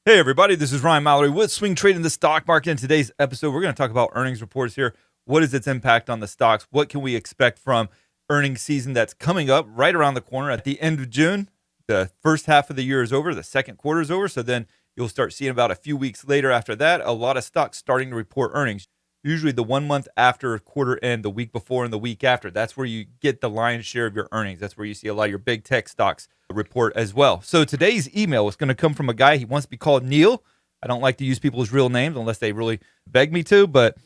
Hey everybody, this is Ryan Mallory with Swing Trade in the Stock Market. In today's episode, we're going to talk about earnings reports here. What is its impact on the stocks? What can we expect from earnings season that's coming up right around the corner at the end of June? The first half of the year is over, the second quarter is over, so then you'll start seeing about a few weeks later after that, a lot of stocks starting to report earnings. Usually the 1 month after quarter end, the week before and the week after. That's where you get the lion's share of your earnings. That's where you see a lot of your big tech stocks report as well. So today's email is going to come from a guy. He wants to be called Neil. I don't like to use people's real names unless they really beg me to, but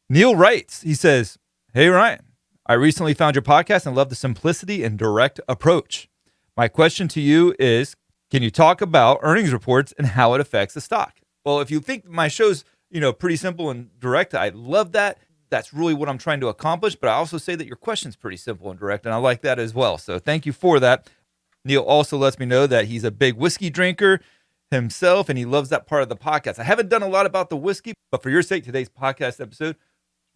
Neil writes, he says, "Hey Ryan, I recently found your podcast and love the simplicity and direct approach. My question to you is, can you talk about earnings reports and how it affects the stock?" Well, if you think my show's pretty simple and direct, I love that. That's really what I'm trying to accomplish. But I also say that your question's pretty simple and direct, and I like that as well. So thank you for that. Neil also lets me know that he's a big whiskey drinker himself, and he loves that part of the podcast. I haven't done a lot about the whiskey, but for your sake, today's podcast episode,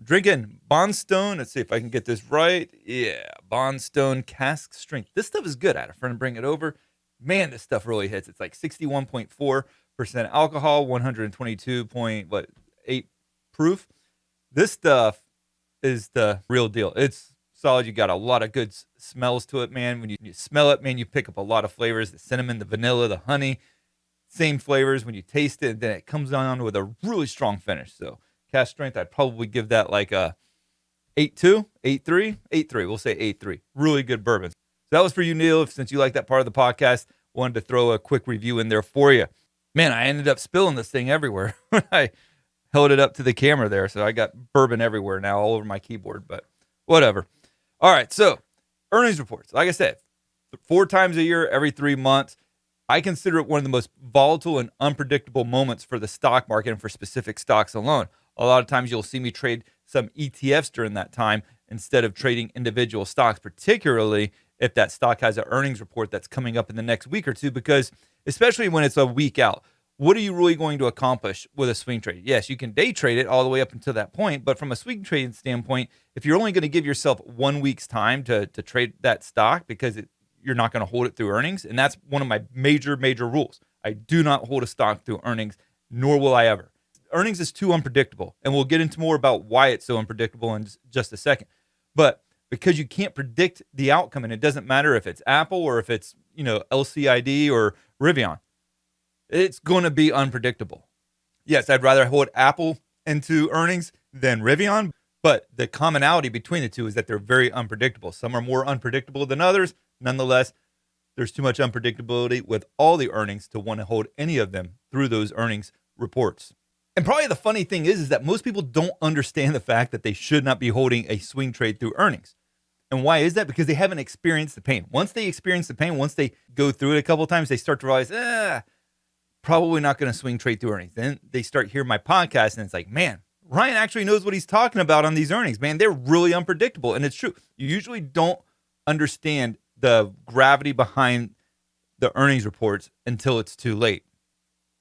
drinking Bondstone. Let's see if I can get this right. Yeah, Bondstone Cask Strength. This stuff is good. I had a friend bring it over. Man, this stuff really hits. It's like 61.4% alcohol, 122.8 proof. This stuff is the real deal. It's solid. You got a lot of good smells to it, man. When you smell it, man, you pick up a lot of flavors. The cinnamon, the vanilla, the honey, same flavors. When you taste it, then it comes on with a really strong finish. So Cask Strength, I'd probably give that like a 8.2, 8.3, 8.3. We'll say 8.3. Really good bourbon. So that was for you, Neil. Since you like that part of the podcast, wanted to throw a quick review in there for you. Man, I ended up spilling this thing everywhere when I held it up to the camera there. So I got bourbon everywhere now, all over my keyboard, but whatever. All right, so earnings reports. Like I said, 4 times a year, every 3 months. I consider it one of the most volatile and unpredictable moments for the stock market and for specific stocks alone. A lot of times you'll see me trade some ETFs during that time instead of trading individual stocks, particularly if that stock has an earnings report that's coming up in the next week or two, because especially when it's a week out, what are you really going to accomplish with a swing trade? Yes, you can day trade it all the way up until that point, but from a swing trading standpoint, if you're only going to give yourself 1 week's time to trade that stock because you're not going to hold it through earnings, and that's one of my major rules. I do not hold a stock through earnings, nor will I ever. Earnings is too unpredictable, and we'll get into more about why it's so unpredictable in just a second. But because you can't predict the outcome, and it doesn't matter if it's Apple or if it's LCID or Rivian, it's going to be unpredictable. Yes, I'd rather hold Apple into earnings than Rivian, but the commonality between the two is that they're very unpredictable. Some are more unpredictable than others. Nonetheless, there's too much unpredictability with all the earnings to want to hold any of them through those earnings reports. And probably the funny thing is that most people don't understand the fact that they should not be holding a swing trade through earnings. And why is that? Because they haven't experienced the pain. Once they experience the pain, once they go through it a couple of times, they start to realize, probably not going to swing trade through earnings. Then they start hearing my podcast, and it's like, man, Ryan actually knows what he's talking about on these earnings. Man, they're really unpredictable. And it's true. You usually don't understand the gravity behind the earnings reports until it's too late.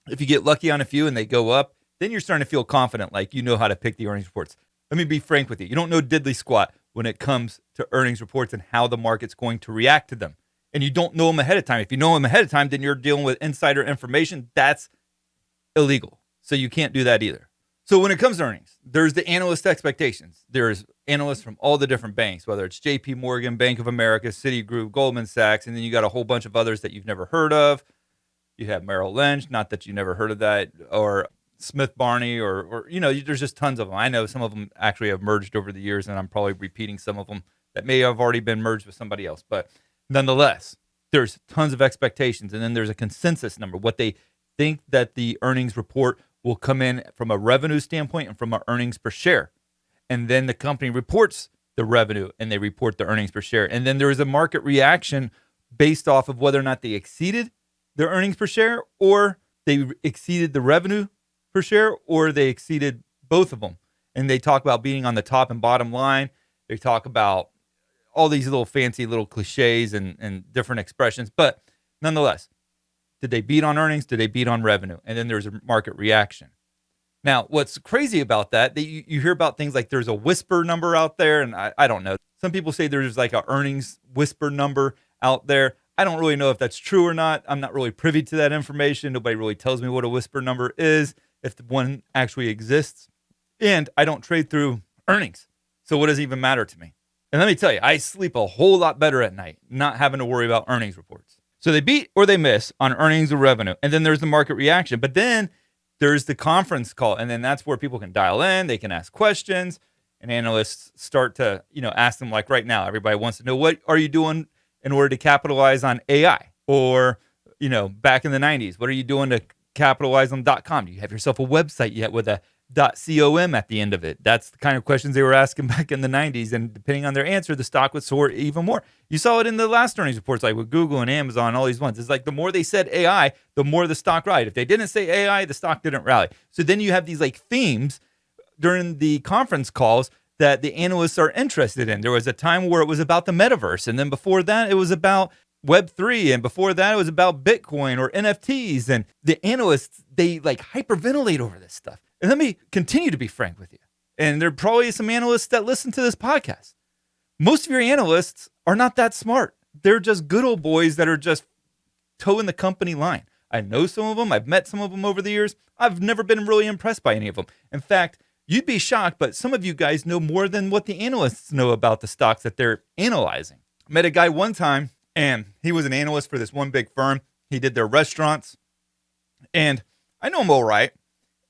If you get lucky on a few and they go up, then you're starting to feel confident, like you know how to pick the earnings reports. Let me be frank with you. You don't know diddly squat when it comes to earnings reports and how the market's going to react to them. And you don't know them ahead of time. If you know them ahead of time, then you're dealing with insider information. That's illegal. So you can't do that either. So when it comes to earnings, there's the analyst expectations. There's analysts from all the different banks, whether it's JP Morgan, Bank of America, Citigroup, Goldman Sachs, and then you got a whole bunch of others that you've never heard of. You have Merrill Lynch, not that you never heard of that, or Smith Barney, or there's just tons of them. I know some of them actually have merged over the years, and I'm probably repeating some of them that may have already been merged with somebody else. But nonetheless, there's tons of expectations, and then there's a consensus number, what they think that the earnings report will come in from a revenue standpoint and from an earnings per share. And then the company reports the revenue and they report the earnings per share. And then there is a market reaction based off of whether or not they exceeded their earnings per share, or they exceeded the revenue per share, or they exceeded both of them. And they talk about being on the top and bottom line. They talk about all these little fancy little cliches and different expressions. But nonetheless, did they beat on earnings? Did they beat on revenue? And then there's a market reaction. Now, what's crazy about that you hear about things like there's a whisper number out there, and I don't know. Some people say there's like an earnings whisper number out there. I don't really know if that's true or not. I'm not really privy to that information. Nobody really tells me what a whisper number is, if the one actually exists. And I don't trade through earnings. So what does it even matter to me? And let me tell you, I sleep a whole lot better at night, not having to worry about earnings reports. So they beat or they miss on earnings or revenue. And then there's the market reaction. But then there's the conference call. And then that's where people can dial in. They can ask questions. And analysts start to, ask them, like right now, everybody wants to know, what are you doing in order to capitalize on AI? Or, back in the 90s, what are you doing to capitalize on .com? Do you have yourself a website yet with a .com at the end of it? That's the kind of questions they were asking back in the 90s. And depending on their answer, the stock would soar even more. You saw it in the last earnings reports, like with Google and Amazon, all these ones. It's like the more they said AI, the more the stock rallied. If they didn't say AI, the stock didn't rally. So then you have these like themes during the conference calls that the analysts are interested in. There was a time where it was about the metaverse. And then before that, it was about Web3. And before that, it was about Bitcoin or NFTs. And the analysts, they like hyperventilate over this stuff. And let me continue to be frank with you. And there probably is some analysts that listen to this podcast. Most of your analysts are not that smart. They're just good old boys that are just toeing the company line. I know some of them. I've met some of them over the years. I've never been really impressed by any of them. In fact, you'd be shocked, but some of you guys know more than what the analysts know about the stocks that they're analyzing. I met a guy one time, and he was an analyst for this one big firm. He did their restaurants, and I know him all right.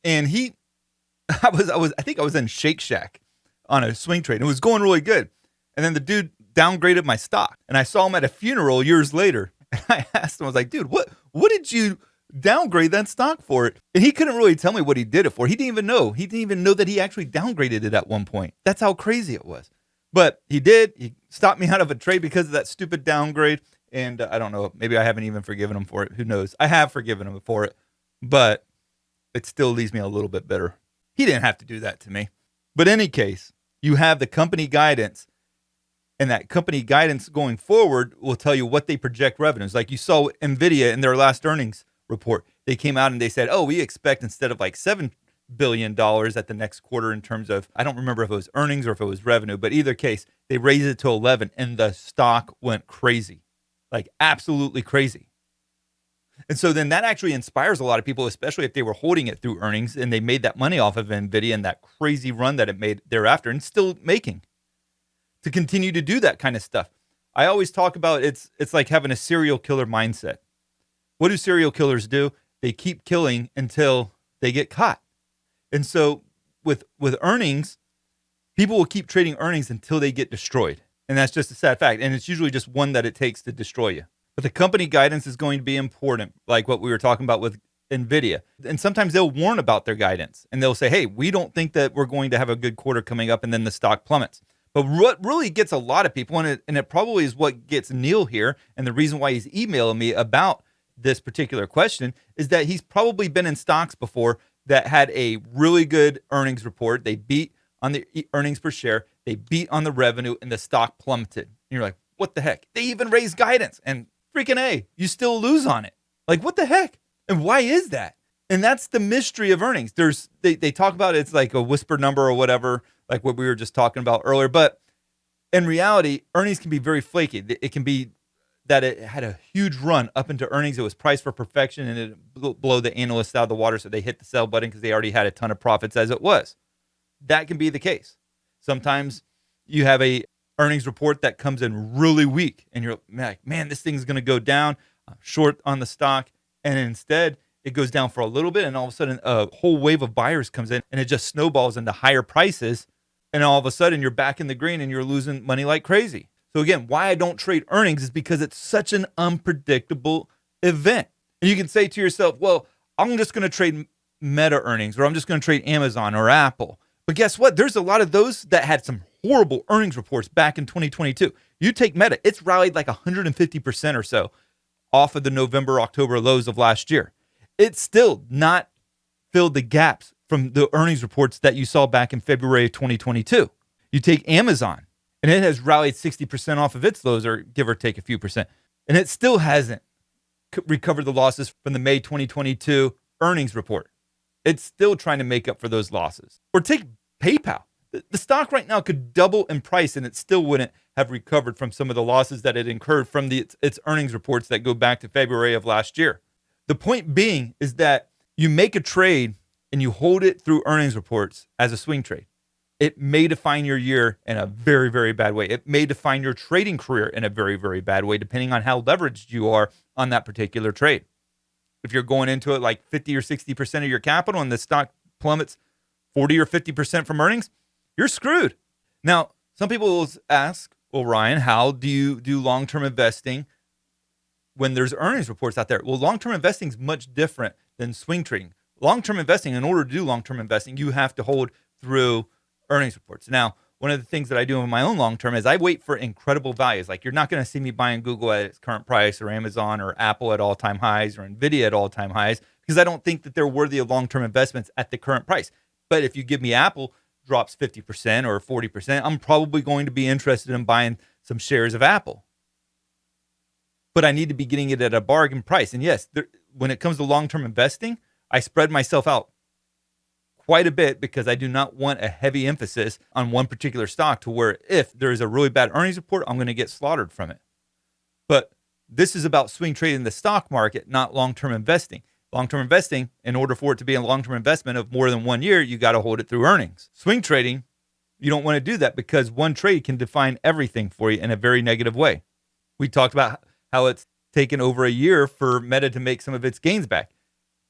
And I think I was in Shake Shack on a swing trade. It was going really good. And then the dude downgraded my stock. And I saw him at a funeral years later. And I asked him, I was like, dude, what did you downgrade that stock for it? And he couldn't really tell me what he did it for. He didn't even know. He didn't even know that he actually downgraded it at one point. That's how crazy it was. But he did. He stopped me out of a trade because of that stupid downgrade. And I don't know. Maybe I haven't even forgiven him for it. Who knows? I have forgiven him for it. But it still leaves me a little bit bitter. He didn't have to do that to me. But in any case, you have the company guidance. And that company guidance going forward will tell you what they project revenues. Like you saw NVIDIA in their last earnings report. They came out and they said, we expect instead of like $7 billion at the next quarter in terms of, I don't remember if it was earnings or if it was revenue, but either case, they raised it to 11 and the stock went crazy, like absolutely crazy. And so then that actually inspires a lot of people, especially if they were holding it through earnings and they made that money off of NVIDIA and that crazy run that it made thereafter and still making, to continue to do that kind of stuff. I always talk about it's like having a serial killer mindset. What do serial killers do? They keep killing until they get caught. And so with earnings, people will keep trading earnings until they get destroyed. And that's just a sad fact. And it's usually just one that it takes to destroy you. But the company guidance is going to be important, like what we were talking about with NVIDIA. And sometimes they'll warn about their guidance. And they'll say, hey, we don't think that we're going to have a good quarter coming up, and then the stock plummets. But what really gets a lot of people, and it probably is what gets Neil here, and the reason why he's emailing me about this particular question, is that he's probably been in stocks before that had a really good earnings report. They beat on the earnings per share. They beat on the revenue, and the stock plummeted. And you're like, what the heck? They even raised guidance, and freaking A, you still lose on it. Like, what the heck? And why is that? And that's the mystery of earnings. They talk about it's like a whisper number or whatever, like what we were just talking about earlier. But in reality, earnings can be very flaky. It can be that it had a huge run up into earnings. It was priced for perfection, and it blow the analysts out of the water, so they hit the sell button because they already had a ton of profits as it was. That can be the case. Sometimes you have a earnings report that comes in really weak, and you're like, man, this thing's going to go down. I'm short on the stock, and instead it goes down for a little bit, and all of a sudden a whole wave of buyers comes in, and it just snowballs into higher prices, and all of a sudden you're back in the green and you're losing money like crazy. So again, why I don't trade earnings is because it's such an unpredictable event. And you can say to yourself, well, I'm just going to trade Meta earnings, or I'm just going to trade Amazon or Apple. But guess what? There's a lot of those that had some horrible earnings reports back in 2022. You take Meta, it's rallied like 150% or so off of the November, October lows of last year. It's still not filled the gaps from the earnings reports that you saw back in February of 2022. You take Amazon, and it has rallied 60% off of its lows, or give or take a few percent. And it still hasn't recovered the losses from the May 2022 earnings report. It's still trying to make up for those losses. Or take PayPal. The stock right now could double in price and it still wouldn't have recovered from some of the losses that it incurred from its earnings reports that go back to February of last year. The point being is that you make a trade and you hold it through earnings reports as a swing trade. It may define your year in a very, very bad way. It may define your trading career in a very, very bad way, depending on how leveraged you are on that particular trade. If you're going into it like 50 or 60% of your capital and the stock plummets 40 or 50% from earnings, you're screwed. Now, some people will ask, well, Ryan, how do you do long-term investing when there's earnings reports out there? Well, long-term investing is much different than swing trading. Long-term investing, in order to do long-term investing, you have to hold through earnings reports. Now, one of the things that I do in my own long-term is I wait for incredible values. Like, you're not going to see me buying Google at its current price or Amazon or Apple at all-time highs or Nvidia at all-time highs because I don't think that they're worthy of long-term investments at the current price. But if you give me Apple drops 50% or 40%, I'm probably going to be interested in buying some shares of Apple. But I need to be getting it at a bargain price. And yes, when it comes to long-term investing, I spread myself out quite a bit because I do not want a heavy emphasis on one particular stock to where if there is a really bad earnings report, I'm going to get slaughtered from it. But this is about swing trading the stock market, not long-term investing. Long-term investing, in order for it to be a long-term investment of more than 1 year, you got to hold it through earnings. Swing trading, you don't want to do that because one trade can define everything for you in a very negative way. We talked about how it's taken over a year for Meta to make some of its gains back.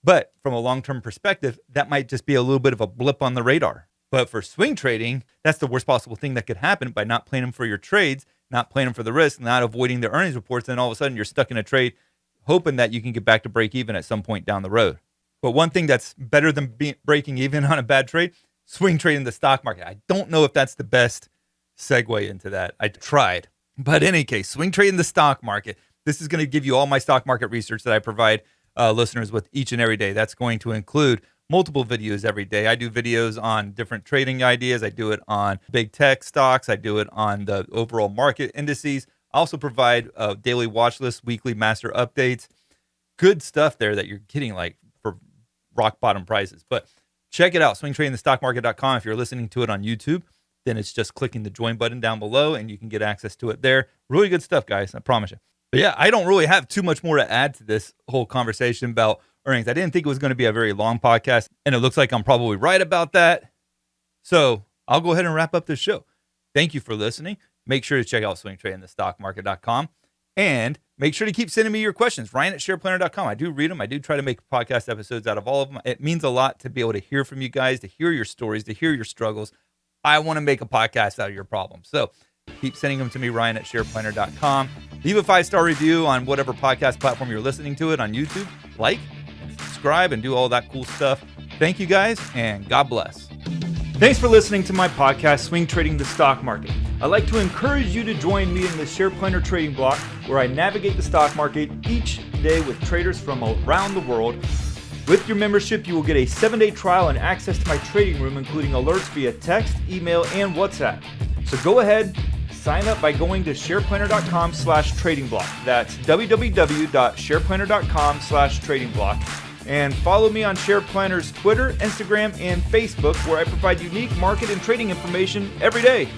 But from a long-term perspective, that might just be a little bit of a blip on the radar. But for swing trading, that's the worst possible thing that could happen by not planning for your trades, not planning for the risk, not avoiding the earnings reports, and all of a sudden you're stuck in a trade hoping that you can get back to break even at some point down the road. But one thing that's better than breaking even on a bad trade, swing trading the stock market. I don't know if that's the best segue into that. I tried. But in any case, swing trading the stock market. This is going to give you all my stock market research that I provide listeners with each and every day. That's going to include multiple videos every day. I do videos on different trading ideas. I do it on big tech stocks. I do it on the overall market indices. I also provide daily watch lists, weekly master updates. Good stuff there that you're getting like for rock bottom prices. But check it out, swingtradingthestockmarket.com. If you're listening to it on YouTube, then it's just clicking the join button down below and you can get access to it there. Really good stuff, guys. I promise you. But yeah, I don't really have too much more to add to this whole conversation about earnings. I didn't think it was going to be a very long podcast, and it looks like I'm probably right about that. So I'll go ahead and wrap up this show. Thank you for listening. Make sure to check out swingtradingthestockmarket.com, and make sure to keep sending me your questions. Ryan at SharePlanner.com. I do read them. I do try to make podcast episodes out of all of them. It means a lot to be able to hear from you guys, to hear your stories, to hear your struggles. I want to make a podcast out of your problems. So keep sending them to me, Ryan at SharePlanner.com. Leave a 5-star review on whatever podcast platform you're listening to it on YouTube. Like and subscribe and do all that cool stuff. Thank you guys, and God bless. Thanks for listening to my podcast, Swing Trading the Stock Market. I'd like to encourage you to join me in the SharePlanner trading block, where I navigate the stock market each day with traders from around the world. With your membership, you will get a 7-day trial and access to my trading room, including alerts via text, email, and WhatsApp. So go ahead, sign up by going to shareplanner.com/trading block. That's www.shareplanner.com/trading block. And follow me on SharePlanner's Twitter, Instagram, and Facebook, where I provide unique market and trading information every day.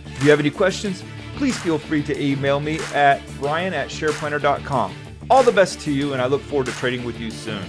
If you have any questions, please feel free to email me at ryan@shareplanner.com. All the best to you, and I look forward to trading with you soon.